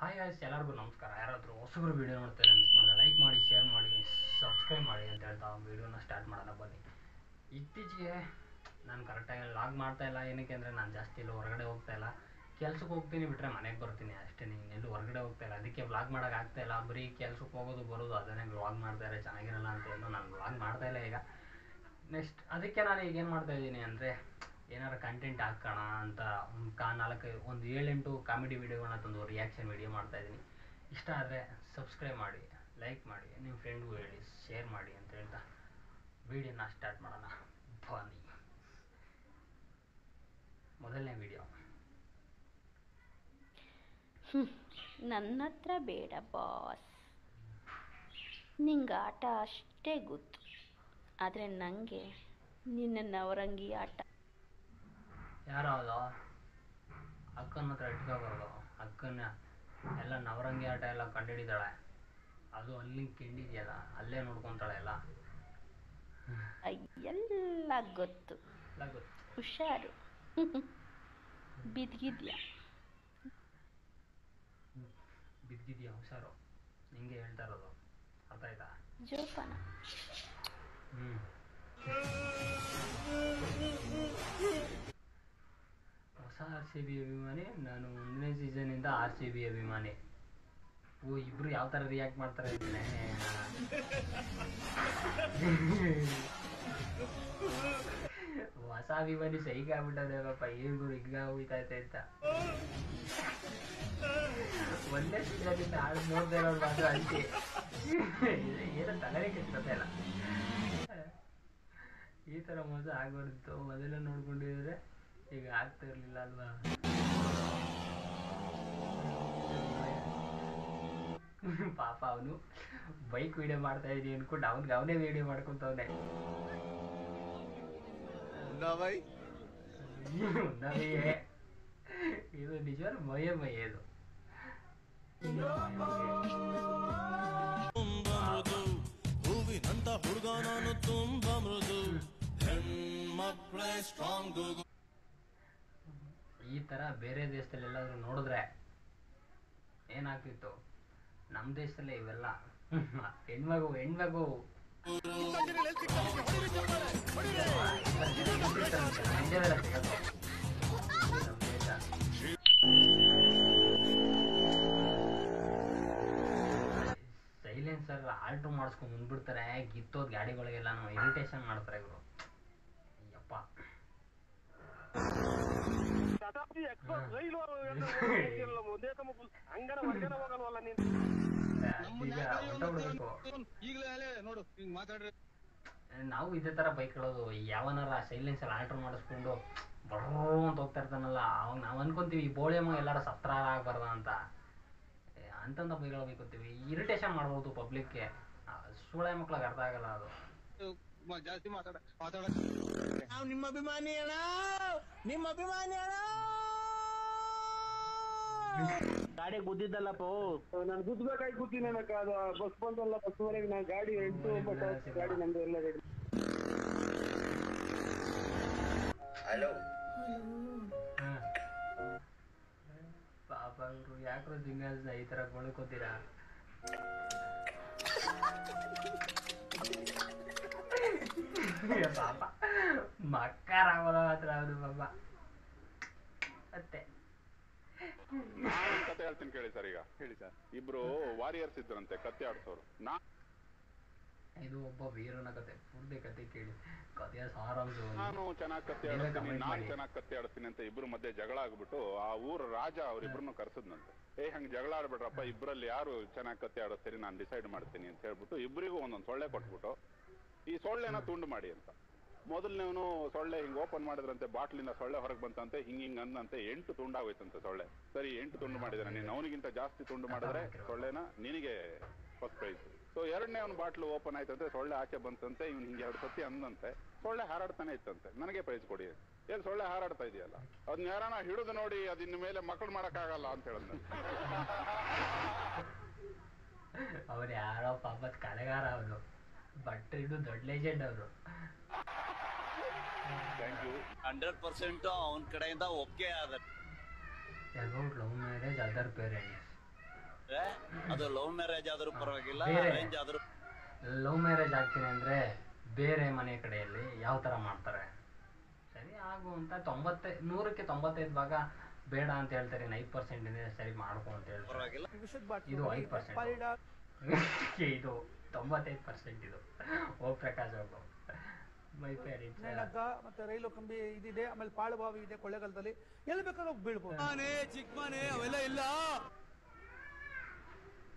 Hi guys, ಎಲ್ಲರಿಗೂ ನಮಸ್ಕಾರ. ಯಾರಾದರೂ ಹೊಸಬ್ರು ವೀಡಿಯೋ ನೋಡ್ತಾರೆ ಮಿಸ್ ಮಾಡಿದೆ ಲೈಕ್ ಮಾಡಿ, ಶೇರ್ ಮಾಡಿ, ಸಬ್ಸ್ಕ್ರೈಬ್ ಮಾಡಿ ಅಂತ ಹೇಳ್ತಾ ವೀಡಿಯೋನ ಸ್ಟಾರ್ಟ್ ಮಾಡೋಣ ಬನ್ನಿ. ಇತ್ತೀಚೆಗೆ ನಾನು ಕರೆಕ್ಟಾಗಿ ಲಾಗ್ ಮಾಡ್ತಾಯಿಲ್ಲ. ಏನಕ್ಕೆ ಅಂದರೆ ನಾನು ಜಾಸ್ತಿ ಎಲ್ಲೂ ಹೊರಗಡೆ ಹೋಗ್ತಾಯಿಲ್ಲ. ಕೆಲ್ಸಕ್ಕೆ ಹೋಗ್ತೀನಿ ಬಿಟ್ಟರೆ ಮನೆಗೆ ಬರ್ತೀನಿ ಅಷ್ಟೇ, ಎಲ್ಲೂ ಹೊರಗಡೆ ಹೋಗ್ತಾಯಿಲ್ಲ. ಅದಕ್ಕೆ ವ್ಲಾಗ್ ಮಾಡೋಕೆ ಆಗ್ತಾಯಿಲ್ಲ. ಬರೀ ಕೆಲ್ಸಕ್ಕೆ ಹೋಗೋದು ಬರೋದು ಅದನ್ನೇ ವ್ಲಾಗ್ ಮಾಡ್ತಾಯಿದ್ರೆ ಚೆನ್ನಾಗಿರಲ್ಲ ಅಂತ ಏನು ನಾನು ವ್ಲಾಗ್ ಮಾಡ್ತಾಯಿಲ್ಲ ಈಗ. ನೆಕ್ಸ್ಟ್ ಅದಕ್ಕೆ ನಾನು ಈಗ ಏನು ಮಾಡ್ತಾಯಿದ್ದೀನಿ ಅಂದರೆ ಏನಾರು ಕಂಟೆಂಟ್ ಹಾಕೋಣ ಅಂತ ಒಂದು 7-8 ಕಾಮಿಡಿ ವೀಡಿಯೋಗಳನ್ನ ತಂದು ರಿಯಾಕ್ಷನ್ ವೀಡಿಯೋ ಮಾಡ್ತಾಯಿದ್ದೀನಿ. ಇಷ್ಟ ಆದರೆ ಸಬ್ಸ್ಕ್ರೈಬ್ ಮಾಡಿ, ಲೈಕ್ ಮಾಡಿ, ನಿಮ್ಮ ಫ್ರೆಂಡ್ಗೂ ಹೇಳಿ, ಶೇರ್ ಮಾಡಿ ಅಂತ ಹೇಳ್ತಾ ವೀಡಿಯೋನ ಸ್ಟಾರ್ಟ್ ಮಾಡೋಣ ಬನ್ನಿ. ಮೊದಲನೇ ವೀಡಿಯೋ. ನನ್ನ ಹತ್ರ ಬೇಡ ಬಾಸ್, ನಿಂಗೆ ಆಟ ಅಷ್ಟೇ ಗೊತ್ತು, ಆದರೆ ನನಗೆ ನಿನ್ನ ನವರಂಗಿ ಆಟ. ಯಾರಾವುದು ಅಕ್ಕನ ಹತ್ರ ಇಟ್ಕೋಬಾರ್ದು. ಅಕ್ಕನ ಎಲ್ಲ ನವರಂಗಿ ಆಟ ಎಲ್ಲ ಕಂಡುಹಿಡಿದಾಳೆ. ಅದು ಅಲ್ಲಿ ಕೆಂಡಿದೆಯಲ್ಲ, ಅಲ್ಲೇ ನೋಡ್ಕೊತಾಳೆ ಎಲ್ಲ ಎಲ್ಲ ಗೊತ್ತು. ಹುಷಾರು, ಬಿದ್ದಿದ್ಯಾ ಹುಷಾರು. ನಿಂಗೆ ಹೇಳ್ತಾ ಇರೋದು, ಅರ್ಥ ಆಯ್ತಾ? ಜೋಪಾನ. ಹೊಸ RCB ಅಭಿಮಾನಿ ನಾನು. 1ನೇ ಸೀಸನಿಂದ RCB ಅಭಿಮಾನಿ. ಇಬ್ರು ಯಾವ ಥರ ರಿಯಾಕ್ಟ್ ಮಾಡ್ತಾರೆ ಇದ್ರೆ ಹೊಸ ಅಭಿಮಾನಿ ಸೈಕ್ ಆಗ್ಬಿಟ್ಟದೆ ಪಾಪ. ಏನು ಹಿಂಗ ಹೋಗ್ತೈತೆ ಅಂತ 1ನೇ ಸೀಸನಿಂದ ನೋಡ್ತಾ ಇರೋರು ಮಾತ್ರ ಅಷ್ಟೇ. ಏನೋ ತಲೆನೇ ಕೆಟ್ಟದೆ ಇಲ್ಲ. ಈ ಥರ ಮೋಸ ಆಗ್ಬಾರ್ದಿತ್ತು. ಮೊದಲೇ ನೋಡ್ಕೊಂಡಿದ್ರೆ ಈಗ ಆಗ್ತಾ ಇರಲಿಲ್ಲ ಅಲ್ವಾ? ಪಾಪ ಅವನು ಬೈಕ್ ವಿಡಿಯೋ ಮಾಡ್ತಾ ಇದೀನಿ ಅನ್ಕೊಂಡು ಅವನೇ ವಿಡಿಯೋ ಮಾಡ್ಕೊಂತವನೆ. ಇದು ನಿಜವಾದ ಮಯ ಇದು. ಹೂವಿನಂತ ಹುಡುಗ ನಾನು, ತುಂಬಾ ಮೃದು, ಹೆಣ್ಮಕ್ಳೇ ಸ್ಟ್ರಾಂಗ್. ಈ ಥರ ಬೇರೆ ದೇಶದಲ್ಲಿ ಎಲ್ಲಾದ್ರೂ ನೋಡಿದ್ರೆ ಏನಾಗ್ತಿತ್ತು? ನಮ್ಮ ದೇಶದಲ್ಲೇ ಇವೆಲ್ಲ ಹೆಣ್ಮಗು ಸೈಲೆನ್ಸರ್ ಆಲ್ಟ್ರ್ ಮಾಡಿಸ್ಕೊಂಡು ಬಂದ್ಬಿಡ್ತಾರೆ. ಗಿತ್ತೋದ್ ಗಾಡಿಗಳಿಗೆಲ್ಲ ಇರಿಟೇಷನ್ ಮಾಡ್ತಾರೆ ಇವರು. ಯಪ್ಪ, ನಾವು ಇದೇ ತರ ಬೈಕ್ ಹೇಳೋದು. ಯಾವನಾರ ಸೈಲೆನ್ಸಲ್ಲಿ ಆಲ್ಟ್ರ್ ಮಾಡಿಸ್ಕೊಂಡು ಬರೋ ಅಂತ ಹೋಗ್ತಾ ಇರ್ತಾನಲ್ಲ, ಅವಾಗ ನಾವು ಅನ್ಕೊಂತೀವಿ ಈ ಬೋಳೆಮ್ಮ ಎಲ್ಲಾರ ಸತ್ರ ಆಗ್ಬಾರ್ದ ಅಂತ. ಅಂತಂದ ಬೈಕ್ ಹೇಳ್ಬೇಕೋತೀವಿ. ಇರಿಟೇಷನ್ ಮಾಡ್ಬೋದು ಪಬ್ಲಿಕ್ಗೆ. ಸೂಳೆ ಮಕ್ಳಿಗೆ ಅರ್ಥ ಆಗಲ್ಲ ಅದು. ಜಾಸ್ತಿ ನಾವು ನಿಮ್ಮ ಅಭಿಮಾನಿ ಅಣ್ಣ, ನಿಮ್ಮ ಅಭಿಮಾನಿ ಅಣ್ಣ. ಗಾಡಿ ಗುದ್ದಿದ್ದಲ್ಲಪ್ಪ, ನಾನು ಗುದ್ದಬೇಕಾಗಿ ಕೂತೀನಿ ನನಗೆ. ಅದು ಬಸ್ ಬಂದಲ್ಲ, ಬಸ್ವರೆಗೆ ನಾನು ಗಾಡಿ 8-9 ಗಾಡಿ ನಮ್ದು ಎಲ್ಲ ರೆಡಿ. ಹಲೋ ಪಾಪ ಇವರು ಯಾಕ್ರೋ ಜಿಂಗಾಲ್ಸ್ನ ಈ ತರ ಗೊಳ್ಕೋತೀರಾ? ಪಾಪ ಮಕ್ಕರಾಗೋದ ಮಾತ್ರ ಅವರು ಪಾಪ. ಮತ್ತೆ ಕತೆ ಹೇಳ್ತೀನಿ ಕೇಳಿ ಸರ್. ಈಗ ಹೇಳಿ ಸರ್. ಇಬ್ರು ವಾರಿಯರ್ಸ್ ಇದ್ರಂತೆ, ಕತ್ತೆ ಆಡ್ಸೋರು. ಇದು ಒಬ್ಬ ವೀರನ ಕತೆ. ಪೂರ್ತಿ ಕತೆ ಕೇಳಿ. ಕಥೆಯ ಸಾರಾಂಶ. ನಾನು ಚೆನ್ನಾಗಿ ಕತ್ತೆ ಆಡ್ತೀನಿ, ನಾನು ಚೆನ್ನಾಗಿ ಕತ್ತೆ ಆಡ್ತೀನಿ ಅಂತ ಇಬ್ರು ಮಧ್ಯೆ ಜಗಳ ಆಗ್ಬಿಟ್ಟು ಆ ಊರ ರಾಜ ಅವ್ರಿಬ್ರು ಕರ್ಸದ್ನಂತೆ. ಹಂಗೆ ಜಗಳ ಆಡ್ಬಿಟ್ರಪ್ಪ, ಇಬ್ರಲ್ಲಿ ಯಾರು ಚೆನ್ನಾಗಿ ಕತ್ತೆ ಆಡಿಸ್ತೀರಿ ನಾನು ಡಿಸೈಡ್ ಮಾಡ್ತೀನಿ ಅಂತ ಹೇಳ್ಬಿಟ್ಟು ಇಬ್ಬರಿಗೂ ಒಂದೊಂದು ಸೊಳ್ಳೆ ಕೊಟ್ಬಿಟ್ಟು ಈ ಸೊಳ್ಳೆನ ತುಂಡು ಮಾಡಿ ಅಂತ. ಮೊದಲನೇವನು ಸೊಳ್ಳೆ ಹಿಂಗೆ ಓಪನ್ ಮಾಡಿದ್ರಂತೆ, ಬಾಟ್ಲಿಂದ ಸೊಳ್ಳೆ ಹೊರಗೆ ಬಂತಂತೆ. ಹಿಂಗೆ ಅಂದಂತೆ 8 ತುಂಡಾಗೋಯ್ತಂತೆ ಸೊಳ್ಳೆ. ಸರಿ 8 ತುಂಡು ಮಾಡಿದಾರೆ, ನೀನು ಅವನಿಗಿಂತ ಜಾಸ್ತಿ ತುಂಡು ಮಾಡಿದ್ರೆ ಸೊಳ್ಳೆನ ನಿನಗೆ ಫಸ್ಟ್ ಪ್ರೈಸ್. ಸೊ 2ನೇ ಅವನು ಬಾಟ್ಲು ಓಪನ್ ಆಯ್ತಂತೆ, ಸೊಳ್ಳೆ ಆಚೆ ಬಂತಂತೆ. ಇವ್ನು ಹಿಂಗೆ 2 ಸತಿ ಅಂದಂತೆ, ಸೊಳ್ಳೆ ಹಾರಾಡ್ತಾನೆ ಇತ್ತಂತೆ. ನನಗೆ ಪ್ರೈಸ್ ಕೊಡಿ. ಏನ್ ಸೊಳ್ಳೆ ಹಾರಾಡ್ತಾ ಇದೆಯಲ್ಲ, ಅದನ್ನ ಯಾರಾನ ಹಿಡಿದು ನೋಡಿ, ಅದಿನ್ನ ಮೇಲೆ ಮಕ್ಕಳು ಮಾಡಕ್ಕಾಗಲ್ಲ ಅಂತ ಹೇಳಿದ್ನ. ಅವ್ರು ಯಾರೋ ಪಾಪದ ಕಲೆಗಾರ ಅವರು. ಬಟ್ ಇದು ದೊಡ್ಡ ಲೆಜೆಂಡ್ ಅವರು. Thank you. 100% ಅವನ ಕಡೆಯಿಂದ ಒಪ್ಪಿಗೆ ಆದ. About love marriage, other parents. ಅದು ಲವ್ ಮ್ಯಾರೇಜ್ ಆದ್ರೂ ಪರವಾಗಿಲ್ಲ, ಬೇರೆ. ಅರೇಂಜ್ ಆದ್ರೂ ಲವ್ ಮ್ಯಾರೇಜ್ ಆಗ್ತೀನಿ ಅಂದರೆ ಬೇರೆ ಮನೆ ಕಡೆಯಲ್ಲಿ ಯಾವ ಥರ ಮಾಡ್ತಾರೆ, ಸರಿ ಆಗು ಅಂತ 100ಕ್ಕೆ 95 ಭಾಗ ಬೇಡ ಅಂತ ಹೇಳ್ತಾರೆ, 5% ಇದೆ ಸರಿ ಮಾಡ್ಕೊ ಅಂತ ಹೇಳ್ತಾರೆ. ಪರವಾಗಿಲ್ಲ. ಇದು 5%, ಇದು 95% ಇದು. ಓ ಪ್ರಕಾಶ್ ಹೋಗು ಮೈ ಪೇರೆಂಟ್ಸ್ ಹಗ್ಗ ಮತ್ತೆ ರೈಲು ಕಂಬಿ ಇದಿದೆ, ಆಮೇಲೆ ಪಾಳು ಬಾವಿ ಇದೆ ಕೊಳ್ಳೇಗಾಲದಲ್ಲಿ, ಎಲ್ಲಿ ಬೇಕಾದ್ರೂ ಹೋಗಿ ಬೀಳ್ಬೋದು. ಚಿಕ್ಕ ಮನೆ ಅವೆಲ್ಲ ಇಲ್ಲ.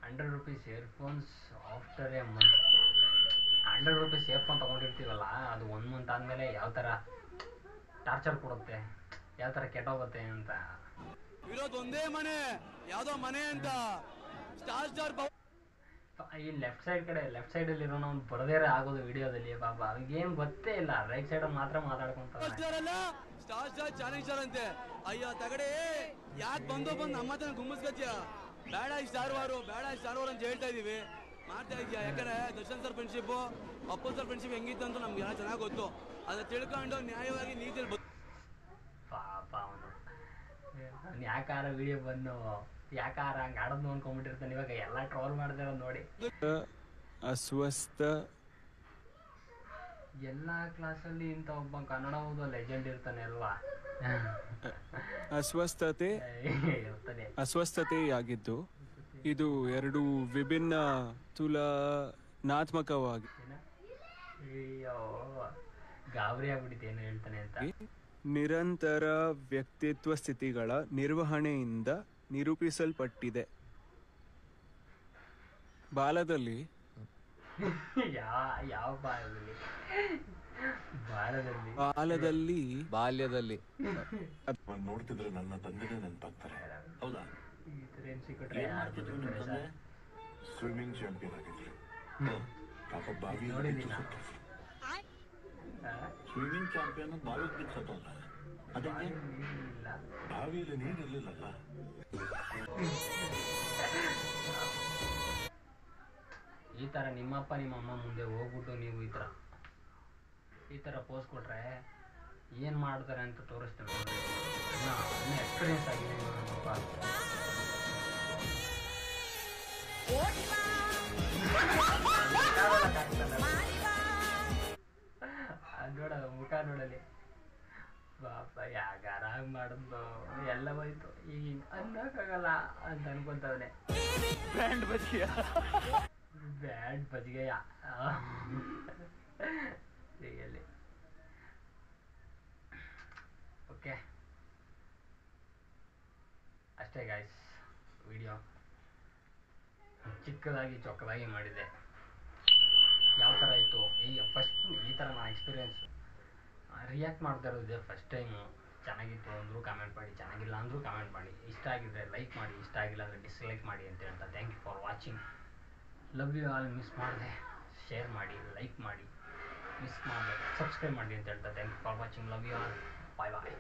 100 rupees earphones after a month. 100 rupees earphone ತೊಗೊಂಡಿರ್ತೀವಲ್ಲ, ಅದು 1 ಮಂತ್ ಆದಮೇಲೆ ಯಾವ ಥರ ಟಾರ್ಚರ್ ಕೊಡುತ್ತೆ, ಯಾವ ಥರ ಕೆಟ್ಟೋಗುತ್ತೆ ಅಂತ. ಇರೋದು ಒಂದೇ ಮನೆ, ಯಾವ್ದೋ ಮನೆ ಅಂತ ಸ್ಟಾರ್ ಈ ಲೆಫ್ಟ್ ಸೈಡಲ್ಲಿ ಇರೋನು ಅವ್ನು ಬರದೇರೆ ಆಗೋದು ವಿಡಿಯೋದಲ್ಲಿ. ಪಾಪ ಅವ್ನಿಗೇನು ಗೊತ್ತೇ ಇಲ್ಲ, ರೈಟ್ ಸೈಡಲ್ಲಿ ಮಾತ್ರ ಮಾತಾಡ್ಕೊಂತಾನೆ. ಸ್ಟಾರ್ ಚಾಲೆಂಜರ್ ಅಂತೆ. ಅಯ್ಯೋ ತಗಡೆ ಯಾಕೆ ಬಂದು ನಮ್ಮ ಹತ್ರ ಗುಮ್ಮಿಸ್ಕತ್ಯ, ಬೇಡ ಈ ಸ್ಟಾರ್ ವಾರು ಅಂತ ಹೇಳ್ತಾ ಇದೀವಿ, ಮಾಡ್ತಾ ಇದೀಯ. ಯಾಕಂದ್ರೆ Darshan sir friendship, Appu sir friendship ಹೆಂಗಿತ್ತು ಅಂತ ನಮ್ಗೆ ಎಲ್ಲ ಚೆನ್ನಾಗಿ ಗೊತ್ತು. ಅದನ್ನ ತಿಳ್ಕೊಂಡು ನ್ಯಾಯವಾಗಿ ನೀತಿಯಲ್ಲಿ ಪಾಪ ಅವನು ಯಾಕಾರ ವಿಡಿಯೋ ಬಂದು ಯಾಕಾರ ಹಂಗೆ ಆಡೋದು ಅನ್ಕೊಂಡ್ಬಿಟ್ಟಿರ್ತಾನೆ. ಇವಾಗ ಎಲ್ಲ ಟ್ರೋಲ್ ಮಾಡ್ತಾರೆ ನೋಡಿ. ಅಸ್ವಸ್ಥ ಎಲ್ಲ ಕ್ಲಾಸಲ್ಲಿ ಇಂಥ ಒಬ್ಬ ಕನ್ನಡ ಓದೋ ಲೆಜೆಂಡ್ ಇರ್ತಾನೆ ಅಲ್ವಾ. ಅಸ್ವಸ್ಥತೆಯಾಗಿದ್ದು ಇದು 2 ವಿಭಿನ್ನ ತುಲನಾತ್ಮಕವಾಗಿ ಅಯ್ಯೋ ಗಾಬರಿ ಆಗ್ಬಿಟ್ಟಿದೆ ಏನು ಹೇಳ್ತಾನೆ ಅಂತ. ನಿರಂತರ ವ್ಯಕ್ತಿತ್ವ ಸ್ಥಿತಿಗಳ ನಿರ್ವಹಣೆಯಿಂದ ನಿರೂಪಿಸಲ್ಪಟ್ಟಿದೆ. ಬಾಲದಲ್ಲಿ ಯಾವ ಬಾಲ್ಯದಲ್ಲಿ ನೋಡ್ತಿದ್ರೆ ನನ್ನ ತಂದೆನೇ ನೆನಪಾಗ್ತಾರೆ. ಹೌದಾ? ಈ ಥರ ಏನ್ ಸಿಕ್ಕಿಟ್ರೆ ಯಾರು ಬಿಟ್ಟಿರ್ತಾರೆ ಸರ್? ಸ್ವಿಮ್ಮಿಂಗ್ ಚಾಂಪಿಯನ್ ಆಗಿದ್ರು. ಪಾಪ ಬಾವಿ ನೋಡಿದ್ದೀನ ಸ್ವಿಮ್ಮಿಂಗ್ ಚಾಂಪಿಯನ್ ಬಾವಿ ಬಿಡ್ಸತ್ತಲ್ಲ, ಅದಕ್ಕೆ ಇಲ್ಲ. ಬಾವಿಯಲ್ಲಿ ನೀರಿರ್ಲಿಲ್ಲಲ್ಲ. ಈ ಥರ ನಿಮ್ಮಪ್ಪ ನಿಮ್ಮಮ್ಮ ಮುಂದೆ ಹೋಗ್ಬಿಟ್ಟು ನೀವು ಈ ಥರ ಪೋಸ್ ಕೊಟ್ರೆ ಏನು ಮಾಡ್ತಾರೆ ಅಂತ ತೋರಿಸ್ತೇನೆ ನೋಡಿ. ಇನ್ನೂ ಎಕ್ಸ್ಪೀರಿಯನ್ಸ್ ಆಗಿದೆ ನಮ್ಮಪ್ಪ. ನೋಡೋದು ಮುಖ ನೋಡಲಿ ಪಾಪ ಯಾಗಾರ ಮಾಡಿದ್ದು ಎಲ್ಲ ಹೋಯ್ತು. ಈಗ ಅನ್ನೋಕ್ಕಾಗಲ್ಲ ಅಂತ ಅನ್ಕೊಂತವನೆ. ಬ್ಯಾಂಡ್ ಬಜ್ಗೆಯ ರಿಯಲಿ ಓಕೆ. ಅಷ್ಟೇ ಗಾಯ್ಸ್, ವಿಡಿಯೋ ಚಿಕ್ಕದಾಗಿ ಚೊಕ್ಕದಾಗಿ ಮಾಡಿದೆ. ಯಾವ ಥರ ಇತ್ತು ಫಸ್ಟ್ ಈ ಥರ ನಾನು ಎಕ್ಸ್ಪೀರಿಯೆನ್ಸ್ ರಿಯಾಕ್ಟ್ ಮಾಡ್ತಾ ಇರೋದೇ ಫಸ್ಟ್ ಟೈಮು. ಚೆನ್ನಾಗಿತ್ತು ಅಂದರೂ ಕಾಮೆಂಟ್ ಮಾಡಿ, ಚೆನ್ನಾಗಿಲ್ಲ ಅಂದರೂ ಕಾಮೆಂಟ್ ಮಾಡಿ, ಇಷ್ಟ ಆಗಿದ್ರೆ ಲೈಕ್ ಮಾಡಿ, ಇಷ್ಟ ಆಗಿಲ್ಲ ಅಂದರೆ ಡಿಸ್ಲೈಕ್ ಮಾಡಿ ಅಂತ ಹೇಳ್ತಾ thank you for watching. Love you all. Miss ಮಾಡಿದೆ ಶೇರ್ ಮಾಡಿ, ಲೈಕ್ ಮಾಡಿ, ಮಿಸ್ ಮಾಡಿದೆ ಸಬ್ಸ್ಕ್ರೈಬ್ ಮಾಡಿ ಅಂತ ಹೇಳ್ತಾ thank you for watching. Love you all. Bye bye.